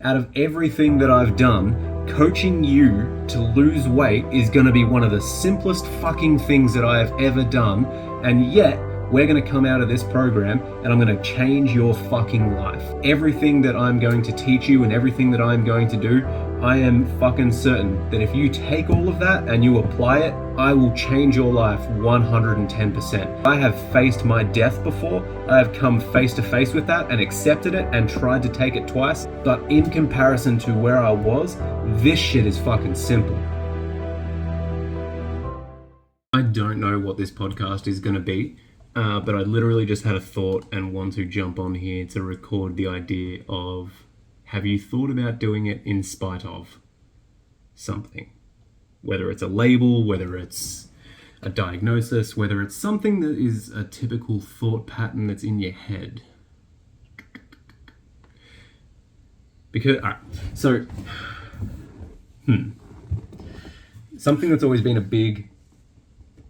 out of everything that I've done, coaching you to lose weight is going to be one of the simplest fucking things that I have ever done, and yet we're going to come out of this program and I'm going to change your fucking life. Everything that I'm going to teach you and everything that I'm going to do, I am fucking certain that if you take all of that and you apply it, I will change your life 110%. I have faced my death before. I have come face to face with that and accepted it and tried to take it twice. But in comparison to where I was, this shit is fucking simple. I don't know what this podcast is going to be. But I literally just had a thought and want to jump on here to record the idea of, have you thought about doing it in spite of something? Whether it's a label, whether it's a diagnosis, whether it's something that is a typical thought pattern that's in your head. Because, alright, so, something that's always been a big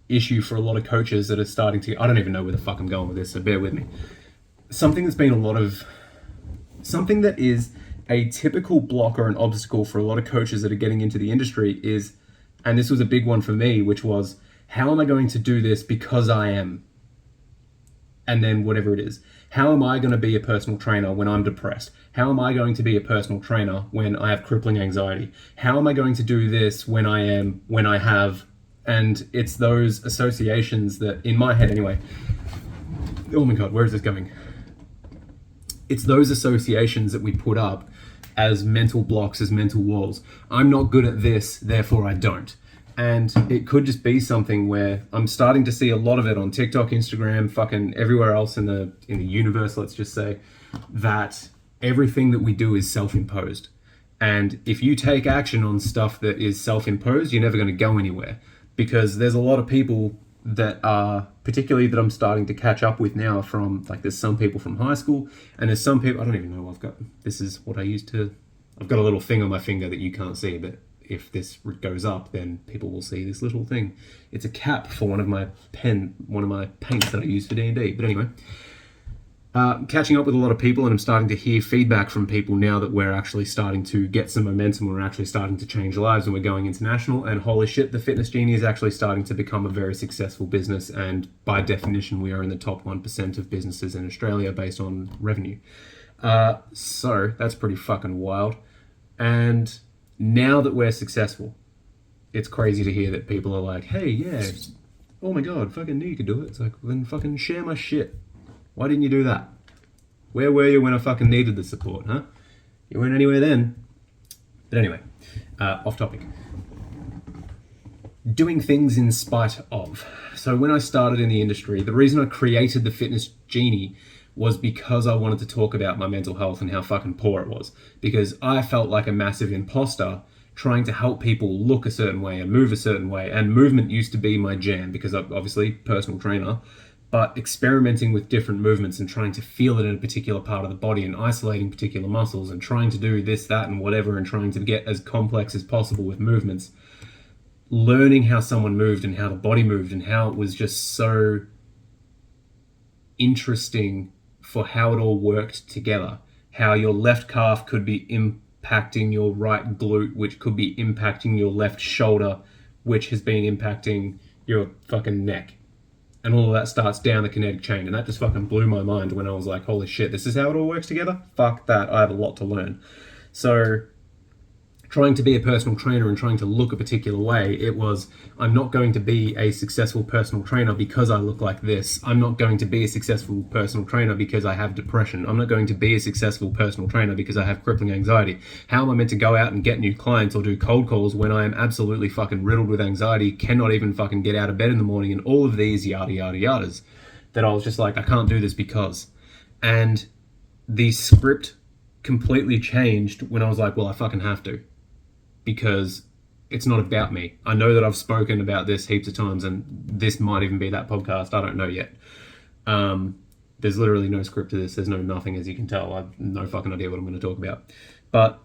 issue for a lot of coaches that are starting to, I don't even know where the fuck I'm going with this, so bear with me. Something that is a typical block or an obstacle for a lot of coaches that are getting into the industry is, and this was a big one for me, which was, how am I going to do this because I am? And then whatever it is. How am I going to be a personal trainer when I'm depressed? How am I going to be a personal trainer when I have crippling anxiety? How am I going to do this when I have. And it's those associations that, in my head anyway, oh my God, where is this going? It's those associations that we put up as mental blocks, as mental walls. I'm not good at this, therefore I don't. And it could just be something where I'm starting to see a lot of it on TikTok, Instagram, fucking everywhere else in the universe, let's just say, that everything that we do is self-imposed. And if you take action on stuff that is self-imposed, you're never going to go anywhere. Because there's a lot of people that are, particularly that I'm starting to catch up with now from, like, there's some people from high school, and there's some people, I don't even know, this is what I used to, I've got a little thing on my finger that you can't see, but if this goes up, then people will see this little thing. It's a cap for one of my paints that I use for D&D. But anyway, catching up with a lot of people, and I'm starting to hear feedback from people now that we're actually starting to get some momentum, we're actually starting to change lives, and we're going international, and holy shit, the Fitness Genie is actually starting to become a very successful business, and by definition we are in the top 1% of businesses in Australia based on revenue. So that's pretty fucking wild. And now that we're successful, it's crazy to hear that people are like, hey, yeah, oh my God, fucking knew you could do it. It's like, well, then fucking share my shit. Why didn't you do that? Where were you when I fucking needed the support, huh? You weren't anywhere then. But anyway, off topic. Doing things in spite of. So when I started in the industry, the reason I created the Fitness Genie was because I wanted to talk about my mental health and how fucking poor it was. Because I felt like a massive imposter trying to help people look a certain way and move a certain way. And movement used to be my jam because I'm obviously personal trainer. But experimenting with different movements and trying to feel it in a particular part of the body and isolating particular muscles and trying to do this, that, and whatever, and trying to get as complex as possible with movements. Learning how someone moved and how the body moved and how it was just so interesting for how it all worked together. How your left calf could be impacting your right glute, which could be impacting your left shoulder, which has been impacting your fucking neck. And all of that starts down the kinetic chain. And that just fucking blew my mind when I was like, holy shit, this is how it all works together? Fuck that, I have a lot to learn. So trying to be a personal trainer and trying to look a particular way, it was, I'm not going to be a successful personal trainer because I look like this. I'm not going to be a successful personal trainer because I have depression. I'm not going to be a successful personal trainer because I have crippling anxiety. How am I meant to go out and get new clients or do cold calls when I am absolutely fucking riddled with anxiety, cannot even fucking get out of bed in the morning, and all of these yada yada yadas that I was just like, I can't do this because. And the script completely changed when I was like, well, I fucking have to. Because it's not about me. I know that I've spoken about this heaps of times, and this might even be that podcast. I don't know yet. There's literally no script to this. There's no nothing, as you can tell. I've no fucking idea what I'm going to talk about. But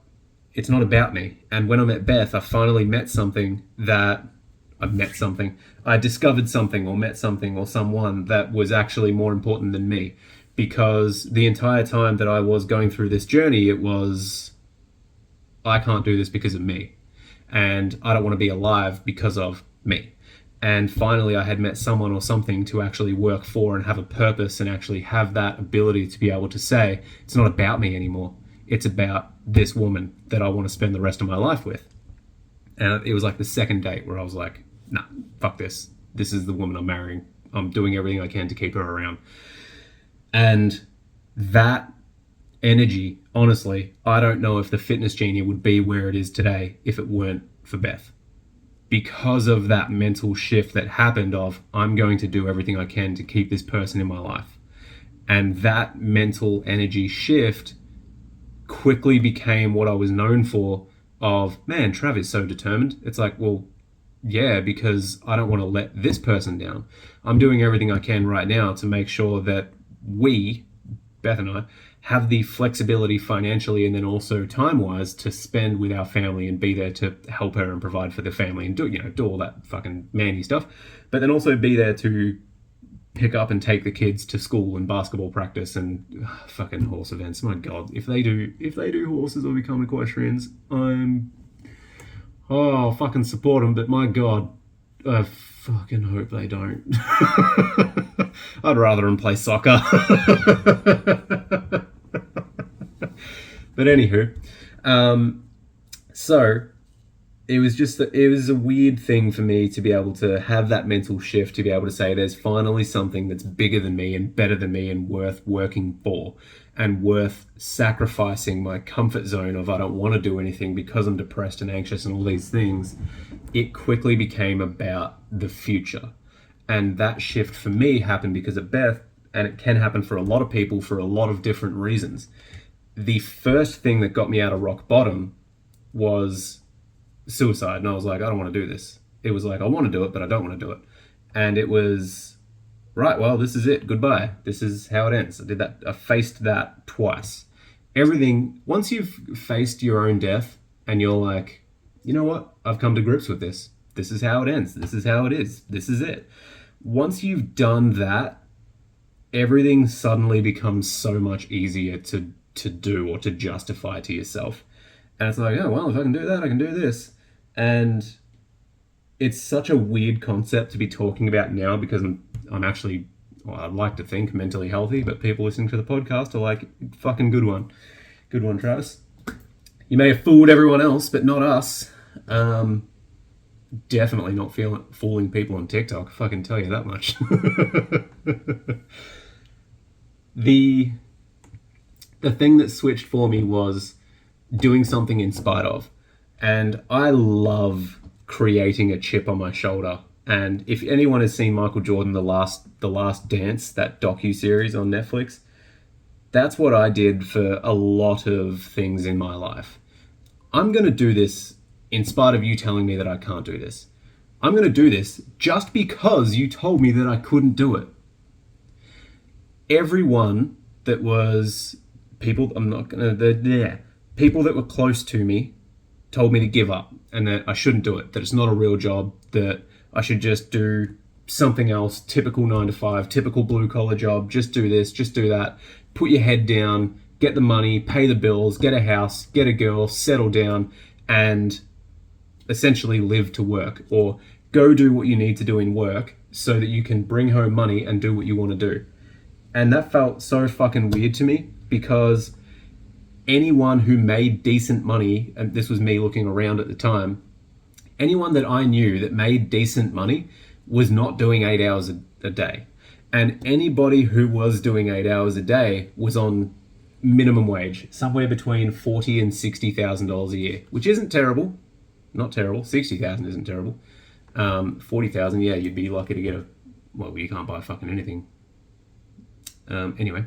it's not about me. And when I met Beth, I finally met something that... I discovered something or met something or someone that was actually more important than me. Because the entire time that I was going through this journey, it was... I can't do this because of me. And I don't want to be alive because of me. And finally, I had met someone or something to actually work for and have a purpose and actually have that ability to be able to say, it's not about me anymore. It's about this woman that I want to spend the rest of my life with. And it was like the second date where I was like, nah, fuck this. This is the woman I'm marrying. I'm doing everything I can to keep her around. And that energy, honestly, I don't know if the Fitness Genie would be where it is today if it weren't for Beth. Because of that mental shift that happened of, I'm going to do everything I can to keep this person in my life. And that mental energy shift quickly became what I was known for of, man, Trav is so determined. It's like, well, yeah, because I don't want to let this person down. I'm doing everything I can right now to make sure that we, Beth and I, have the flexibility financially and then also time-wise to spend with our family and be there to help her and provide for the family and do all that fucking manly stuff. But then also be there to pick up and take the kids to school and basketball practice and fucking horse events. My God, if they do horses or become equestrians, I'll fucking support them. But my God, I fucking hope they don't. I'd rather them play soccer. But anywho, so it was a weird thing for me to be able to have that mental shift, to be able to say there's finally something that's bigger than me and better than me and worth working for and worth sacrificing my comfort zone of I don't want to do anything because I'm depressed and anxious and all these things. It quickly became about the future. And that shift for me happened because of Beth, and it can happen for a lot of people for a lot of different reasons. The first thing that got me out of rock bottom was suicide. And I was like, I don't want to do this. It was like, I want to do it, but I don't want to do it. And it was, right, well, this is it. Goodbye. This is how it ends. I faced that twice. Everything, once you've faced your own death and you're like, you know what? I've come to grips with this. This is how it ends. This is how it is. This is it. Once you've done that, everything suddenly becomes so much easier to do or to justify to yourself. And it's like, oh, well, if I can do that, I can do this. And it's such a weird concept to be talking about now because I'm actually, well, I'd like to think mentally healthy, but people listening to the podcast are like, fucking good one. Good one, Travis. You may have fooled everyone else, but not us. Definitely not fooling people on TikTok, if I can tell you that much. The thing that switched for me was doing something in spite of. And I love creating a chip on my shoulder. And if anyone has seen Michael Jordan, The Last Dance, that docu-series on Netflix, that's what I did for a lot of things in my life. I'm going to do this in spite of you telling me that I can't do this. I'm going to do this just because you told me that I couldn't do it. Everyone that was people that were close to me told me to give up and that I shouldn't do it, that it's not a real job, that I should just do something else, typical 9-to-5, typical blue collar job, just do this, just do that, put your head down, get the money, pay the bills, get a house, get a girl, settle down, and essentially live to work, or go do what you need to do in work so that you can bring home money and do what you want to do. And that felt so fucking weird to me because anyone who made decent money, and this was me looking around at the time, anyone that I knew that made decent money was not doing 8 hours a day. And anybody who was doing 8 hours a day was on minimum wage, somewhere between $40,000 and $60,000 a year, which isn't terrible. Not terrible. 60,000 isn't terrible. 40,000, yeah, you'd be lucky to get well, you can't buy fucking anything. Anyway,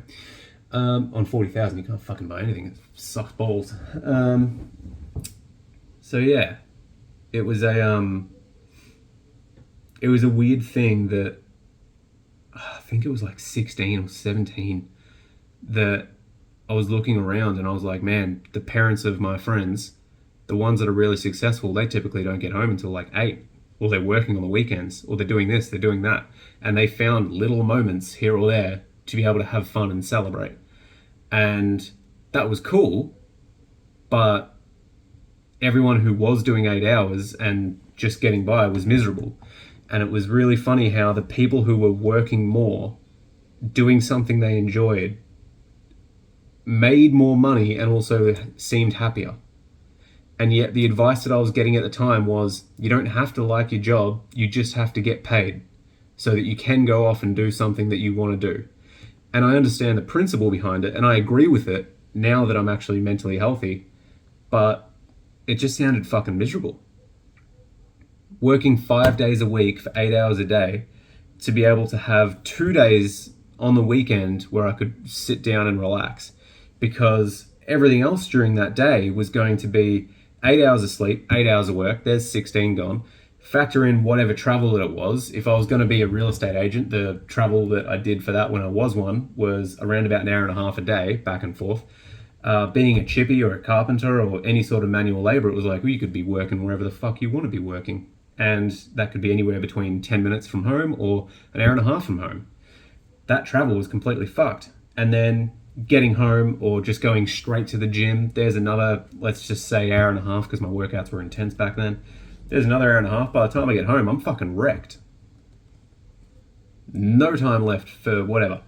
on 40,000, you can't fucking buy anything. It sucks balls. So yeah, it was a weird thing that I think it was like 16 or 17 that I was looking around and I was like, man, the parents of my friends, the ones that are really successful, they typically don't get home until like 8, or they're working on the weekends, or they're doing this, they're doing that. And they found little moments here or there to be able to have fun and celebrate. And that was cool, but everyone who was doing 8 hours and just getting by was miserable. And it was really funny how the people who were working more, doing something they enjoyed, made more money and also seemed happier. And yet the advice that I was getting at the time was, you don't have to like your job, you just have to get paid so that you can go off and do something that you want to do. And I understand the principle behind it, and I agree with it now that I'm actually mentally healthy, but it just sounded fucking miserable. Working 5 days a week for 8 hours a day to be able to have 2 days on the weekend where I could sit down and relax, because everything else during that day was going to be 8 hours of sleep, 8 hours of work, there's 16 gone. Factor in whatever travel that it was. If I was going to be a real estate agent, the travel that I did for that when I was one was around about an hour and a half a day, back and forth. Being a chippy or a carpenter or any sort of manual labor, it was like, well, you could be working wherever the fuck you want to be working. And that could be anywhere between 10 minutes from home or an hour and a half from home. That travel was completely fucked. And then getting home or just going straight to the gym, there's another, let's just say hour and a half, because my workouts were intense back then. There's another hour and a half. By the time I get home, I'm fucking wrecked. No time left for whatever.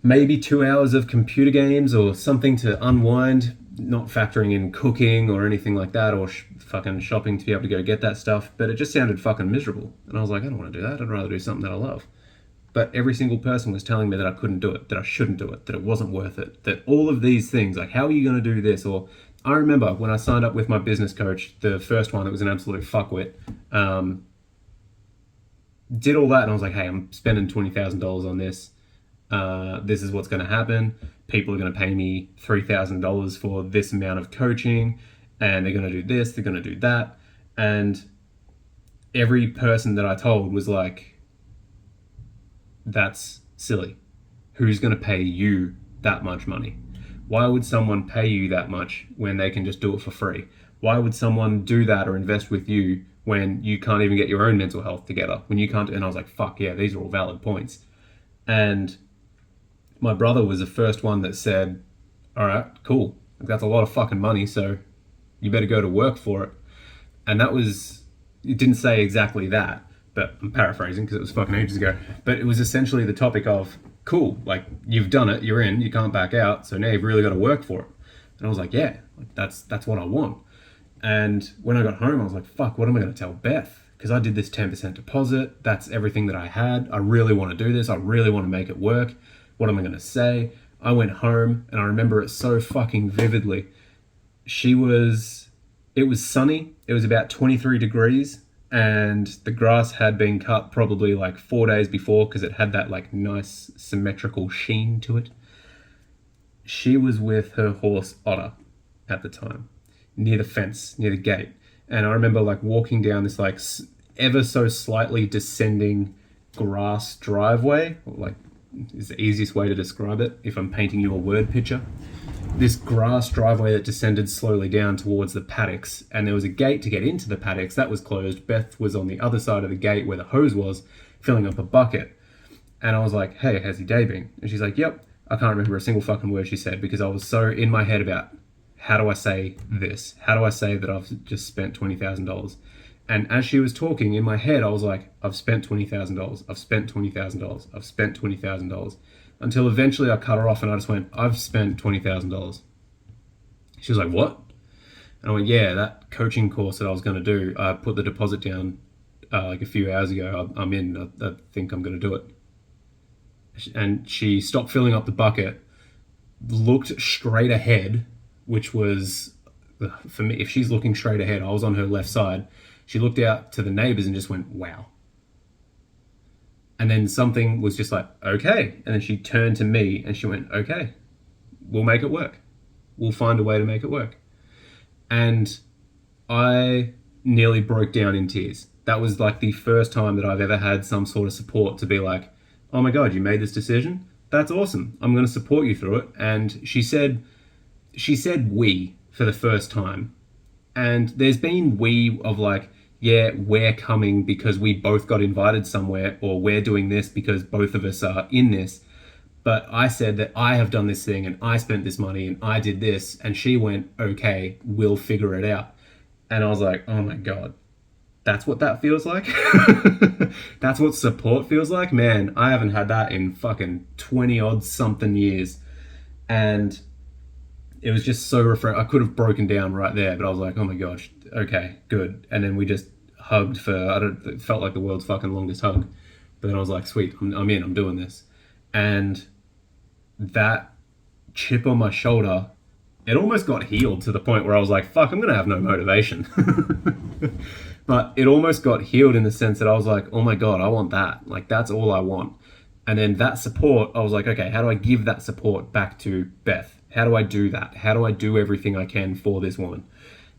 Maybe 2 hours of computer games or something to unwind, not factoring in cooking or anything like that, or fucking shopping to be able to go get that stuff. But it just sounded fucking miserable. And I was like, I don't want to do that. I'd rather do something that I love. But every single person was telling me that I couldn't do it, that I shouldn't do it, that it wasn't worth it, that all of these things, like, how are you going to do this? Or I remember when I signed up with my business coach, the first one, it was an absolute fuckwit, did all that, and I was like, hey, I'm spending $20,000 on this. This is what's going to happen. People are going to pay me $3,000 for this amount of coaching, and they're going to do this, they're going to do that. And every person that I told was like, that's silly. Who's going to pay you that much money? Why would someone pay you that much when they can just do it for free? Why would someone do that or invest with you when you can't even get your own mental health together? When you can't, and I was like, fuck yeah, these are all valid points. And my brother was the first one that said, all right, cool. That's a lot of fucking money, so you better go to work for it. And that was, it didn't say exactly that, but I'm paraphrasing because it was fucking ages ago. But it was essentially the topic of, cool, like, you've done it, you're in, you can't back out, so now you've really got to work for it. And I was like, yeah, that's what I want. And when I got home, I was like, fuck, what am I going to tell Beth? Because I did this 10% deposit, that's everything that I had. I really want to do this, I really want to make it work. What am I going to say? I went home, and I remember it so fucking vividly. It was sunny, it was about 23 degrees, and the grass had been cut probably like 4 days before because it had that like nice symmetrical sheen to it. She was with her horse Otter at the time, near the fence, near the gate. And I remember like walking down this like ever so slightly descending grass driveway, like is the easiest way to describe it if I'm painting you a word picture. This grass driveway that descended slowly down towards the paddocks, and there was a gate to get into the paddocks that was closed. Beth was on the other side of the gate where the hose was, filling up a bucket. And I was like, hey, how's your day been? And she's like, yep. I can't remember a single fucking word she said because I was so in my head about, how do I say this? How do I say that I've just spent $20,000? And as she was talking in my head, I was like, I've spent $20,000. I've spent $20,000. I've spent $20,000. Until eventually I cut her off and I just went, I've spent $20,000. She was like, what? And I went, yeah, that coaching course that I was going to do, I put the deposit down like a few hours ago. I'm in. I think I'm going to do it. And she stopped filling up the bucket, looked straight ahead, which was, for me, if she's looking straight ahead, I was on her left side. She looked out to the neighbors and just went, wow. And then something was just like, okay. And then she turned to me and she went, okay, we'll make it work. We'll find a way to make it work. And I nearly broke down in tears. That was like the first time that I've ever had some sort of support to be like, oh my God, you made this decision? That's awesome. I'm going to support you through it. And she said we for the first time. And there's been we of like, yeah, we're coming because we both got invited somewhere, or we're doing this because both of us are in this. But I said that I have done this thing and I spent this money and I did this, and she went, okay, we'll figure it out. And I was like, oh my God, that's what that feels like? That's what support feels like? Man, I haven't had that in fucking 20 odd something years. And it was just so refreshing. I could have broken down right there, but I was like, oh my gosh, okay, good. And then we just hugged for, it felt like the world's fucking longest hug. But then I was like, sweet, I'm in, I'm doing this. And that chip on my shoulder, it almost got healed to the point where I was like, fuck, I'm going to have no motivation. But it almost got healed in the sense that I was like, oh my God, I want that. Like, that's all I want. And then that support, I was like, okay, how do I give that support back to Beth? How do I do that? How do I do everything I can for this woman?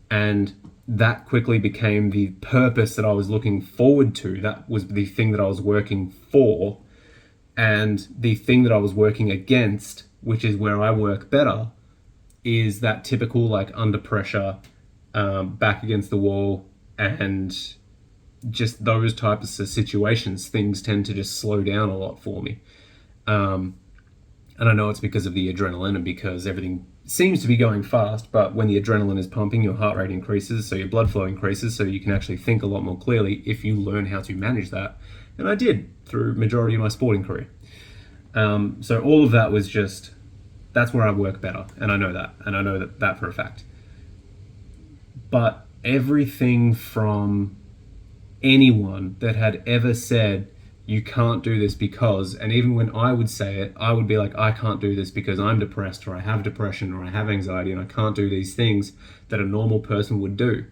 And that quickly became the purpose that I was looking forward to. That was the thing that I was working for. And the thing that I was working against, which is where I work better, is that typical like under pressure, back against the wall, and just those types of situations, things tend to just slow down a lot for me. And I know it's because of the adrenaline and because everything seems to be going fast, but when the adrenaline is pumping, your heart rate increases, so your blood flow increases, so you can actually think a lot more clearly if you learn how to manage that. And I did through majority of my sporting career. So all of that was just, that's where I work better, and I know that, and I know that for a fact. But everything from anyone that had ever said, you can't do this because, and even when I would say it, I would be like, I can't do this because I'm depressed, or I have depression, or I have anxiety, and I can't do these things that a normal person would do.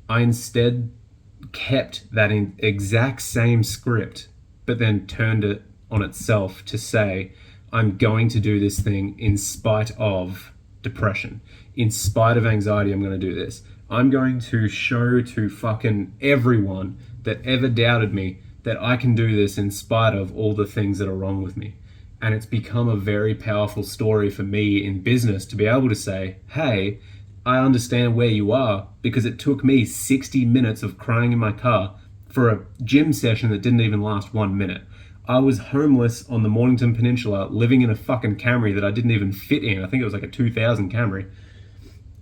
I instead kept that exact same script, but then turned it on itself to say, I'm going to do this thing in spite of depression, in spite of anxiety. I'm going to do this. I'm going to show to fucking everyone that ever doubted me that I can do this in spite of all the things that are wrong with me. And it's become a very powerful story for me in business to be able to say, hey, I understand where you are, because it took me 60 minutes of crying in my car for a gym session that didn't even last 1 minute. I was homeless on the Mornington Peninsula, living in a fucking Camry that I didn't even fit in. I think it was like a 2000 Camry.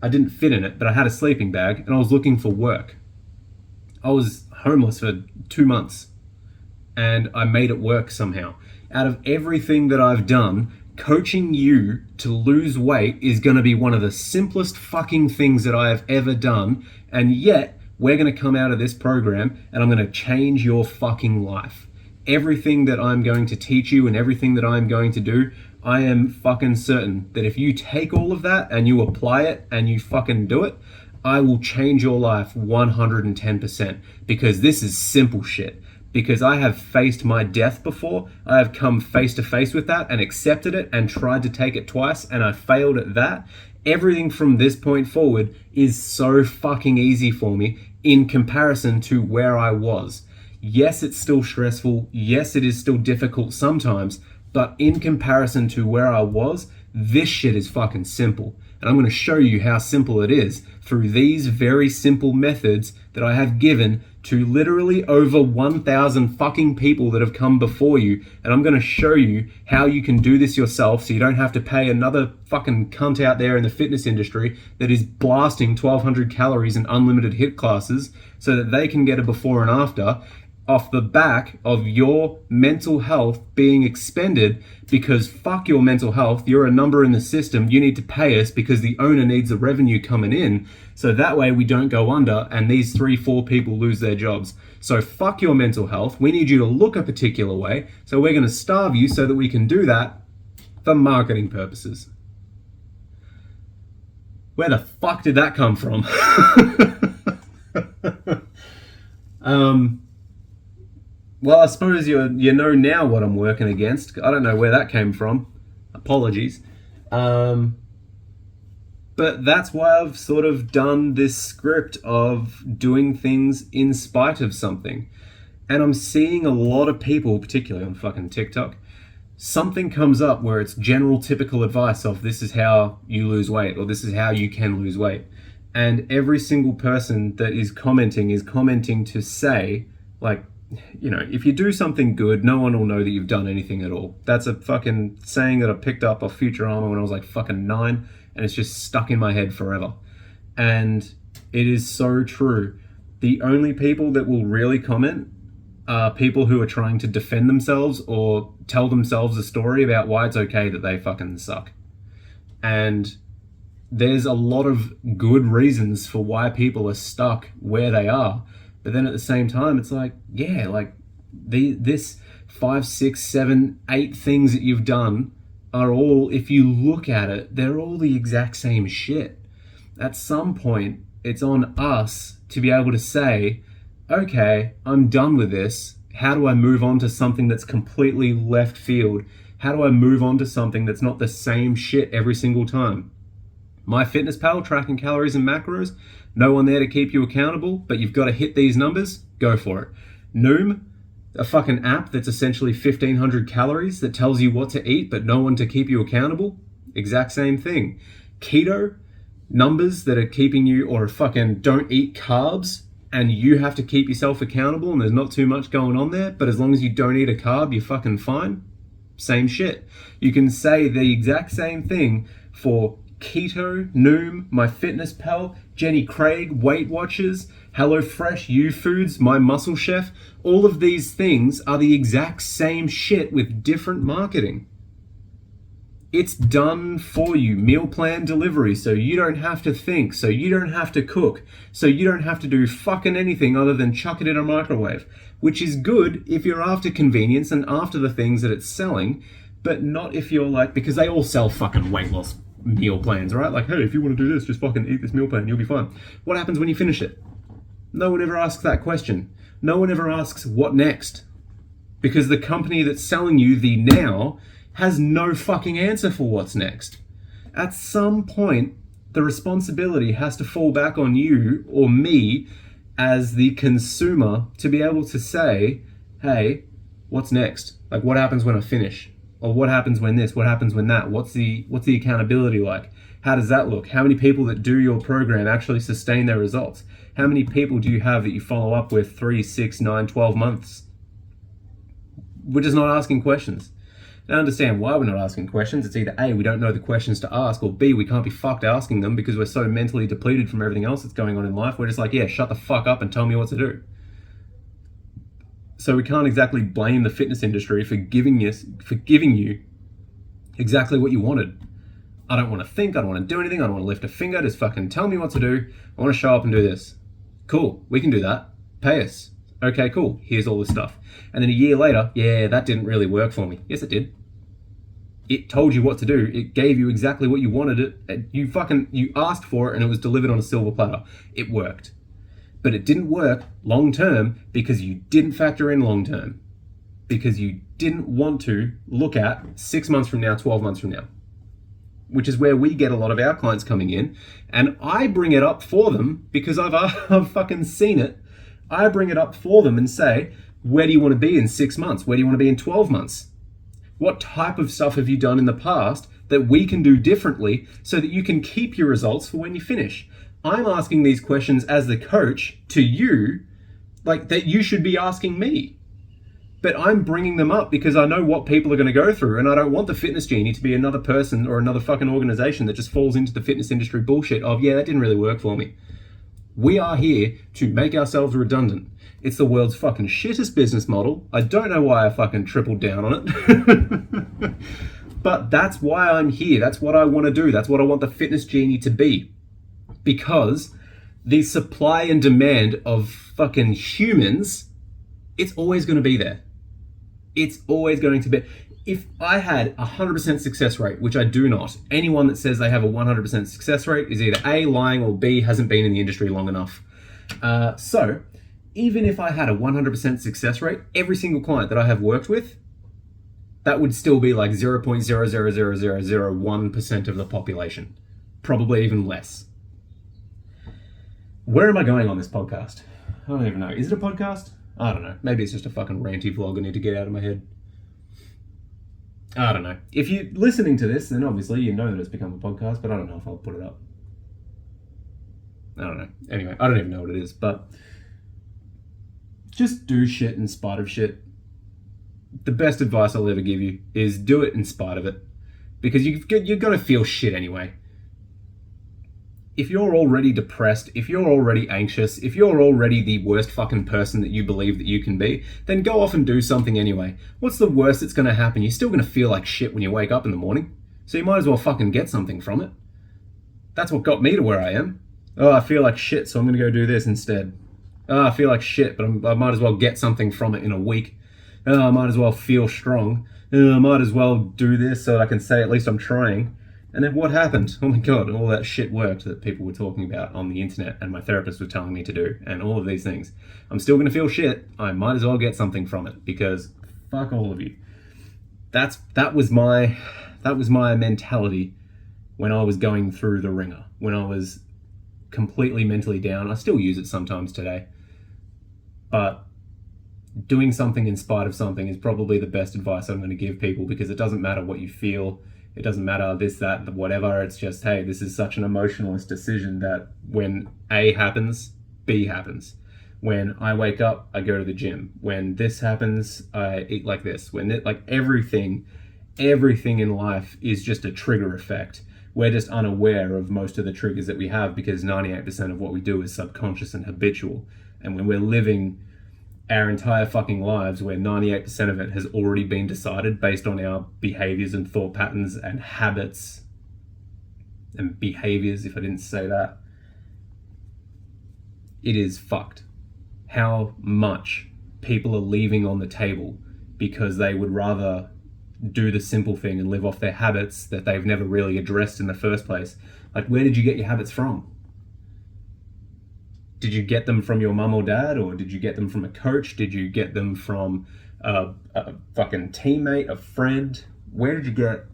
I didn't fit in it, but I had a sleeping bag, and I was looking for work. I was homeless for 2 months, and I made it work somehow. Out of everything that I've done, coaching you to lose weight is going to be one of the simplest fucking things that I have ever done, and yet we're going to come out of this program and I'm going to change your fucking life. Everything that I'm going to teach you and everything that I'm going to do, I am fucking certain that if you take all of that and you apply it and you fucking do it, I will change your life 110%, because this is simple shit. Because I have faced my death before. I have come face to face with that and accepted it and tried to take it twice, and I failed at that. Everything from this point forward is so fucking easy for me in comparison to where I was. Yes, it's still stressful. Yes, it is still difficult sometimes, but in comparison to where I was, this shit is fucking simple. And I'm going to show you how simple it is through these very simple methods that I have given to literally over 1,000 fucking people that have come before you. And I'm going to show you how you can do this yourself, so you don't have to pay another fucking cunt out there in the fitness industry that is blasting 1,200 calories and unlimited HIIT classes so that they can get a before and after off the back of your mental health being expended, because fuck your mental health. You're a number in the system. You need to pay us because the owner needs the revenue coming in, so that way we don't go under and these 3-4 people lose their jobs. So fuck your mental health. We need you to look a particular way, so we're going to starve you so that we can do that for marketing purposes. Where the fuck did that come from? Well, I suppose you know now what I'm working against. I don't know where that came from. Apologies. But that's why I've sort of done this script of doing things in spite of something. And I'm seeing a lot of people, particularly on fucking TikTok, something comes up where it's general typical advice of this is how you lose weight, or this is how you can lose weight. And every single person that is commenting to say, like, you know, if you do something good, no one will know that you've done anything at all. That's a fucking saying that I picked up off Futurama when I was like fucking 9, and it's just stuck in my head forever. And It is so true. The only people that will really comment are people who are trying to defend themselves or tell themselves a story about why it's okay that they fucking suck. And there's a lot of good reasons for why people are stuck where they are. But then at the same time, it's like, yeah, like this 5, 6, 7, 8 things that you've done are all, if you look at it, they're all the exact same shit. At some point, it's on us to be able to say, okay, I'm done with this. How do I move on to something that's completely left field? How do I move on to something that's not the same shit every single time? MyFitnessPal, tracking calories and macros, no one there to keep you accountable, but you've got to hit these numbers, go for it. Noom, a fucking app that's essentially 1,500 calories that tells you what to eat, but no one to keep you accountable, exact same thing. Keto, numbers that are keeping you, or fucking don't eat carbs, and you have to keep yourself accountable, and there's not too much going on there, but as long as you don't eat a carb, you're fucking fine. Same shit. You can say the exact same thing for Keto, Noom, MyFitnessPal, Jenny Craig, Weight Watchers, HelloFresh, YouFoods, My Muscle Chef. All of these things are the exact same shit with different marketing. It's done for you. Meal plan delivery, so you don't have to think, so you don't have to cook, so you don't have to do fucking anything other than chuck it in a microwave, which is good if you're after convenience and after the things that it's selling, but not if you're like, because they all sell fucking weight loss meal plans, right? Like, hey, if you want to do this, just fucking eat this meal plan, you'll be fine. What happens when you finish it? No one ever asks that question. No one ever asks what next, because the company that's selling you the now has no fucking answer for what's next. At some point, the responsibility has to fall back on you or me as the consumer to be able to say, hey, what's next? Like, what happens when I finish? Or what happens when this? What happens when that? What's the accountability like? How does that look? How many people that do your program actually sustain their results? How many people do you have that you follow up with 3, 6, 9, 12 months? We're just not asking questions. I understand why we're not asking questions. It's either A, we don't know the questions to ask, or B, we can't be fucked asking them because we're so mentally depleted from everything else that's going on in life. We're just like, yeah, shut the fuck up and tell me what to do. So we can't exactly blame the fitness industry for giving you exactly what you wanted. I don't want to think, I don't want to do anything, I don't want to lift a finger, just fucking tell me what to do. I want to show up and do this. Cool, we can do that. Pay us. Okay, cool, here's all this stuff. And then a year later, yeah, that didn't really work for me. Yes, it did. It told you what to do. It gave you exactly what you wanted. You asked for it and it was delivered on a silver platter. It worked. But it didn't work long term because you didn't factor in long term. Because you didn't want to look at 6 months from now, 12 months from now. Which is where we get a lot of our clients coming in. And I bring it up for them because I've fucking seen it. I bring it up for them and say, where do you want to be in 6 months? Where do you want to be in 12 months? What type of stuff have you done in the past that we can do differently so that you can keep your results for when you finish? I'm asking these questions as the coach to you, like that you should be asking me. But I'm bringing them up because I know what people are going to go through, and I don't want the fitness genie to be another person or another fucking organization that just falls into the fitness industry bullshit of, yeah, that didn't really work for me. We are here to make ourselves redundant. It's the world's fucking shittest business model. I don't know why I fucking tripled down on it. But that's why I'm here. That's what I want to do. That's what I want the fitness genie to be. Because the supply and demand of fucking humans, it's always going to be there. It's always going to be. If I had 100% success rate, which I do not, anyone that says they have a 100% success rate is either A, lying, or B, hasn't been in the industry long enough. So even if I had a 100% success rate, every single client that I have worked with, that would still be like 0.00001% of the population. Probably even less. Where am I going on this podcast? I don't even know. Is it a podcast? I don't know. Maybe it's just a fucking ranty vlog I need to get out of my head. I don't know. If you're listening to this, then obviously you know that it's become a podcast, but I don't know if I'll put it up. I don't know. Anyway, I don't even know what it is, but just do shit in spite of shit. The best advice I'll ever give you is do it in spite of it. Because you're going to feel shit anyway. if you're already depressed, if you're already anxious, if you're already the worst fucking person that you believe that you can be, then go off and do something anyway. What's the worst that's going to happen? You're still going to feel like shit when you wake up in the morning. So you might as well fucking get something from it. That's what got me to where I am. Oh, I feel like shit, so I'm going to go do this instead. Oh, I feel like shit, but I might as well get something from it in a week. Oh, I might as well feel strong. Oh, I might as well do this so that I can say at least I'm trying. And then what happened? Oh my god, all that shit worked that people were talking about on the internet and my therapist was telling me to do, and all of these things. I'm still going to feel shit. I might as well get something from it, because fuck all of you. That was my mentality when I was going through the ringer, when I was completely mentally down. I still use it sometimes today. But doing something in spite of something is probably the best advice I'm going to give people, because it doesn't matter what you feel. It doesn't matter this, that, whatever. It's just, hey, this is such an emotionalist decision that when A happens, B happens. When I wake up, I go to the gym. When this happens, I eat like this. When it, like everything in life is just a trigger effect. We're just unaware of most of the triggers that we have, because 98% of what we do is subconscious and habitual. And when we're living our entire fucking lives, where 98% of it has already been decided based on our behaviors and thought patterns and habits and behaviors, if I didn't say that, it is fucked. How much people are leaving on the table because they would rather do the simple thing and live off their habits that they've never really addressed in the first place. Like, where did you get your habits from? Did you get them from your mum or dad, or did you get them from a coach? Did you get them from a fucking teammate, a friend? Where did you get,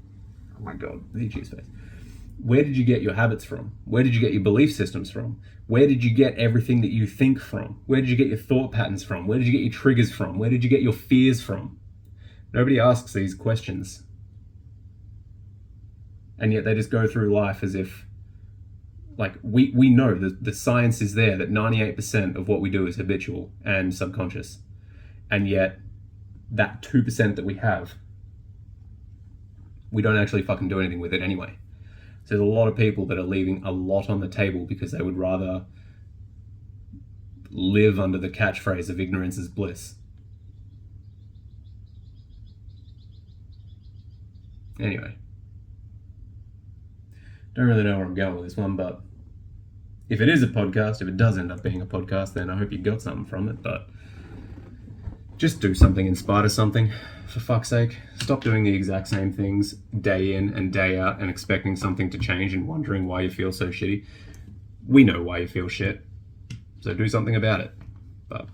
oh my god, the cheese face. Where did you get your habits from? Where did you get your belief systems from? Where did you get everything that you think from? Where did you get your thought patterns from? Where did you get your triggers from? Where did you get your fears from? Nobody asks these questions. And yet they just go through life as if, like, we know that the science is there, that 98% of what we do is habitual and subconscious. And yet that 2% that we have, we don't actually fucking do anything with it anyway. So there's a lot of people that are leaving a lot on the table because they would rather live under the catchphrase of ignorance is bliss. Anyway, don't really know where I'm going with this one, but if it is a podcast, if it does end up being a podcast, then I hope you got something from it. But just do something in spite of something, for fuck's sake. Stop doing the exact same things day in and day out and expecting something to change and wondering why you feel so shitty. We know why you feel shit, so do something about it. But